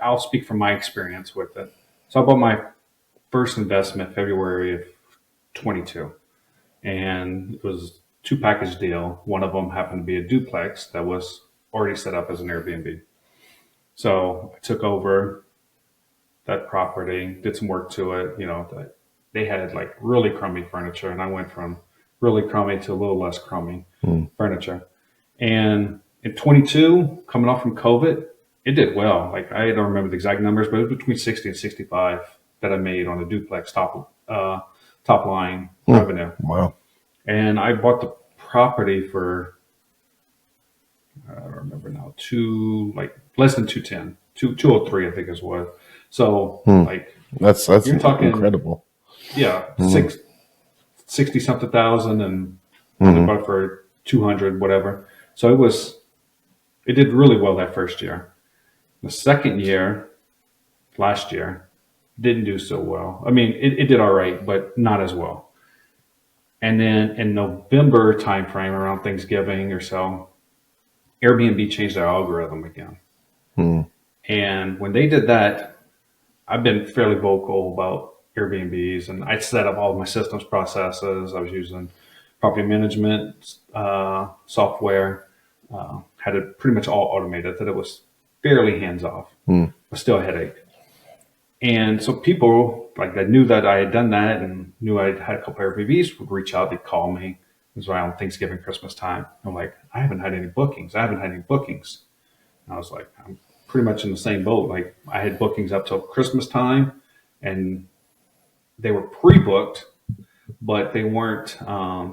I'll speak from my experience with it. So I bought my first investment February of 22, and it was two package deal. One of them happened to be a duplex that was already set up as an Airbnb. So I took over that property, did some work to it. They had like really crummy furniture, and I went from really crummy to a little less crummy furniture. And in 22, coming off from COVID, it did well. Like I don't remember the exact numbers, but it was between 60 and 65 that I made on a duplex top line revenue. Wow. And I bought the property for I don't remember now, like less than 210, 203, I think is what. So like That's you're talking incredible. Yeah, 60 something thousand, and only bought it for 200, whatever. So it did really well that first year. The second year, last year, didn't do so well. I mean, it did all right, but not as well. And then in November timeframe, around Thanksgiving or so, Airbnb changed their algorithm again. And when they did that, I've been fairly vocal about Airbnbs, and I set up all of my systems processes. I was using property management software, had it pretty much all automated, that it was fairly hands off, but still a headache. And so people like that knew that I had done that and knew I had a couple of Airbnbs would reach out, they'd call me. It was around Thanksgiving, Christmas time. I'm like, I haven't had any bookings. And I was like, I'm pretty much in the same boat. Like I had bookings up till Christmas time, and they were pre-booked, but they weren't. I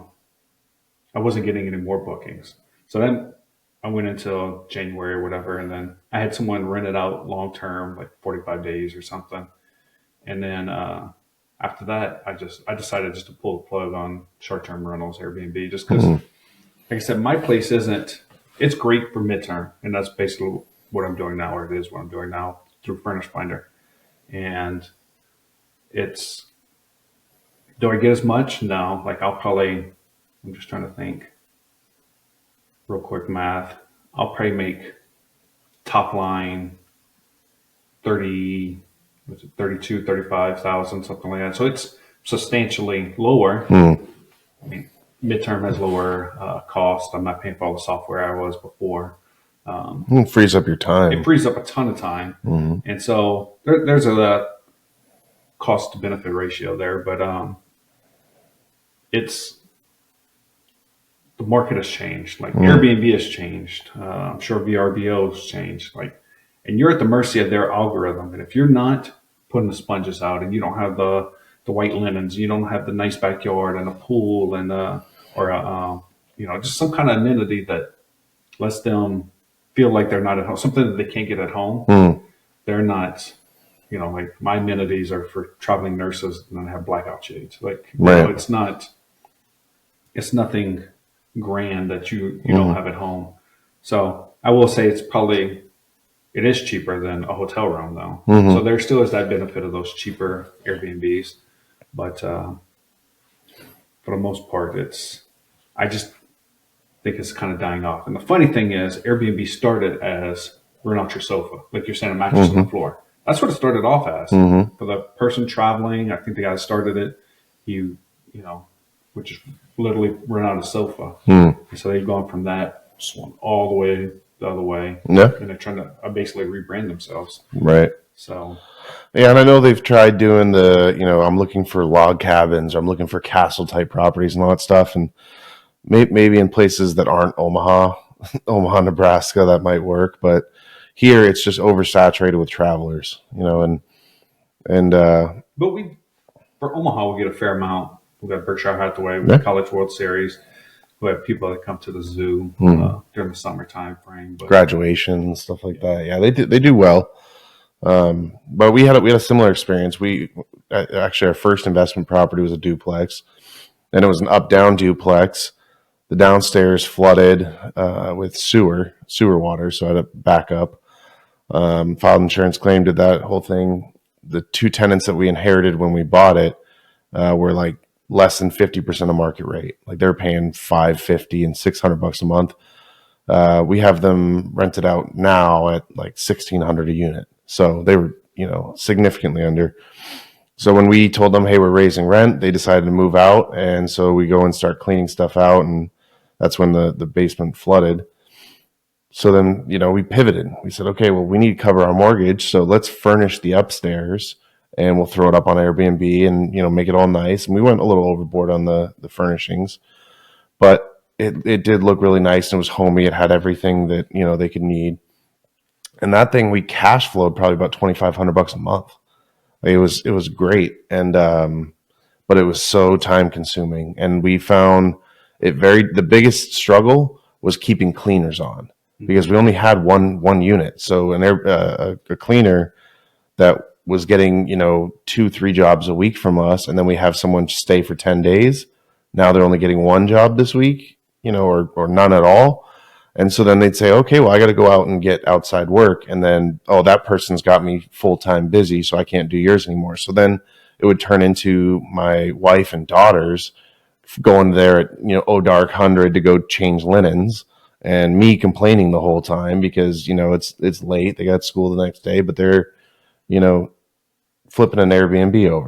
wasn't getting any more bookings. So then I went into January or whatever, and then I had someone rent it out long term, like 45 days or something. And then after that, I decided just to pull the plug on short term rentals, Airbnb, just because, like I said, my place isn't. It's great for midterm, and that's basically what I'm doing now, or it is what I'm doing now through Furnish Finder. And it's, do I get as much? No. Like I'm just trying to think, real quick math. I'll probably make top line 30, was it 32, 35,000, something like that. So it's substantially lower. I mean, midterm has lower cost. I'm not paying for all the software I was before. It frees up your time. It frees up a ton of time. And so there's a cost to benefit ratio there, but the market has changed. Like Airbnb has changed. I'm sure VRBO has changed. Like, and you're at the mercy of their algorithm. And if you're not putting the sponges out, and you don't have the white linens, you don't have the nice backyard and a pool and just some kind of amenity that lets them feel like they're not at home, something that they can't get at home. They're not. Like my amenities are for traveling nurses, and I have blackout shades. Like, it's nothing grand that you don't have at home. So I will say it is cheaper than a hotel room though. So there still is that benefit of those cheaper Airbnbs, but for the most part, I just think it's kind of dying off. And the funny thing is, Airbnb started as rent out your sofa, like you're saying, a mattress on the floor. That's what it started off as. For the person traveling, I think the guy that started it, he would just literally rent out a sofa. And so they've gone from that, swung all the way the other way. Yeah. And they're trying to basically rebrand themselves. Right. So. Yeah, and I know they've tried doing I'm looking for log cabins, or I'm looking for castle type properties and all that stuff. And maybe in places that aren't Omaha, Nebraska, that might work. But here it's just oversaturated with travelers, but for Omaha, we get a fair amount. We've got Berkshire Hathaway, we've got College World Series. We have people that come to the zoo during the summer time frame. Graduation, stuff like that. Yeah, they do well. But we had a similar experience. Actually, our first investment property was a duplex, and it was an up-down duplex. The downstairs flooded with sewer water, so I had to back up. Filed insurance claim, did that whole thing. The two tenants that we inherited when we bought it were like less than 50% of market rate. Like they're paying $550 and $600 a month. We have them rented out now at like $1,600 a unit. So they were, significantly under. So when we told them, hey, we're raising rent, they decided to move out. And so we go and start cleaning stuff out. And that's when the basement flooded. So then, we pivoted. We said, okay, well, we need to cover our mortgage. So let's furnish the upstairs and we'll throw it up on Airbnb and, make it all nice. And we went a little overboard on the furnishings, but it did look really nice and it was homey. It had everything that, they could need. And that thing, we cash flowed probably about $2,500 a month. It was great. And, but it was so time consuming. And we found the biggest struggle was keeping cleaners on because we only had one unit. So a cleaner that was getting, 2-3 jobs a week from us. And then we have someone stay for 10 days. Now they're only getting one job this week, or none at all. And so then they'd say, okay, well, I got to go out and get outside work. And then, oh, that person's got me full-time busy, so I can't do yours anymore. So then it would turn into my wife and daughters going there at, dark 100 to go change linens and me complaining the whole time because, it's late. They got school the next day, but they're, flipping an Airbnb over.